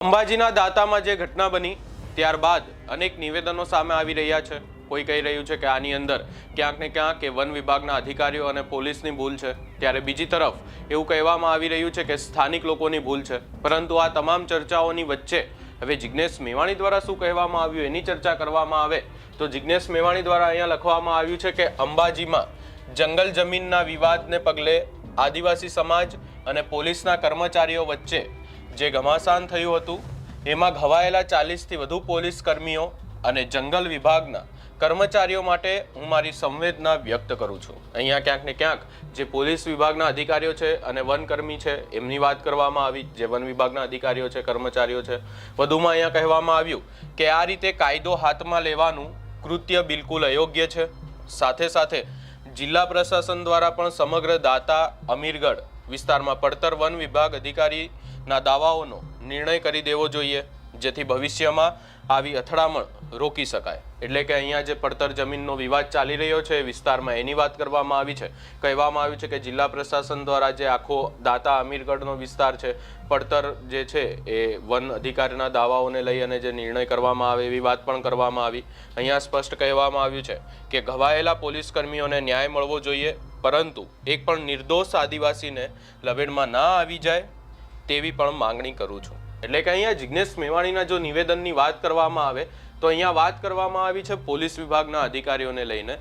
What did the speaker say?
અંબાજીના દાતામાં જે ઘટના બની ત્યારબાદ અનેક નિવેદનો સામે આવી રહ્યા છે। કોઈ કહી રહ્યું છે કે આની અંદર ક્યાંક ને ક્યાંક વન વિભાગના અધિકારીઓ અને પોલીસની ભૂલ છે, ત્યારે બીજી તરફ એવું કહેવામાં આવી રહ્યું છે કે સ્થાનિક લોકોની ભૂલ છે। પરંતુ આ તમામ ચર્ચાઓની વચ્ચે હવે જિગ્નેશ મેવાણી દ્વારા શું કહેવામાં આવ્યું એની ચર્ચા કરવામાં આવે તો જિગ્નેશ મેવાણી દ્વારા અહીંયા લખવામાં આવ્યું છે કે અંબાજીમાં જંગલ જમીનના વિવાદને પગલે આદિવાસી સમાજ અને પોલીસના કર્મચારીઓ વચ્ચે જે ઘમાસાન થયું હતું એમાં ઘવાયેલા 40થી વધુ પોલીસ કર્મીઓ અને જંગલ વિભાગના કર્મચારીઓ માટે હું મારી સંવેદના વ્યક્ત કરું છું। અહીંયા ક્યાંક ને ક્યાંક જે પોલીસ વિભાગના અધિકારીઓ છે અને વનકર્મી છે એમની વાત કરવામાં આવી, જે વન વિભાગના અધિકારીઓ છે, કર્મચારીઓ છે। વધુમાં અહીંયા કહેવામાં આવ્યું કે આ રીતે કાયદો હાથમાં લેવાનું કૃત્ય બિલકુલ અયોગ્ય છે। સાથે સાથે જિલ્લા પ્રશાસન દ્વારા પણ સમગ્ર દાતા અમીરગઢ વિસ્તારમાં પડતર વન વિભાગ અધિકારીના દાવાઓનો નિર્ણય કરી દેવો જોઈએ, જેથી ભવિષ્યમાં આવી અથડામણ રોકી શકાય। એટલે કે અહીંયા જે પડતર જમીનનો વિવાદ ચાલી રહ્યો છે વિસ્તારમાં એની વાત કરવામાં આવી છે। કહેવામાં આવ્યું છે કે જિલ્લા પ્રશાસન દ્વારા જે આખો દાતા અમીરગઢનો વિસ્તાર છે, પડતર જે છે એ વન અધિકારીના દાવાઓને લઈ અને જે નિર્ણય કરવામાં આવે એવી વાત પણ કરવામાં આવી। અહીંયા સ્પષ્ટ કહેવામાં આવ્યું છે કે ઘવાયેલા પોલીસ કર્મીઓને ન્યાય મળવો જોઈએ, પરંતુ એક પણ નિર્દોષ આદિવાસીને લબેડમાં ના આવી જાય તેવી પણ માંગણી કરું છું। એટલે કે અહીંયા જિગ્નેશ મેવાણીના જો નિવેદનની વાત કરવામાં આવે તો અહીંયા વાત કરવામાં આવી છે પોલીસ વિભાગના અધિકારીઓને લઈને,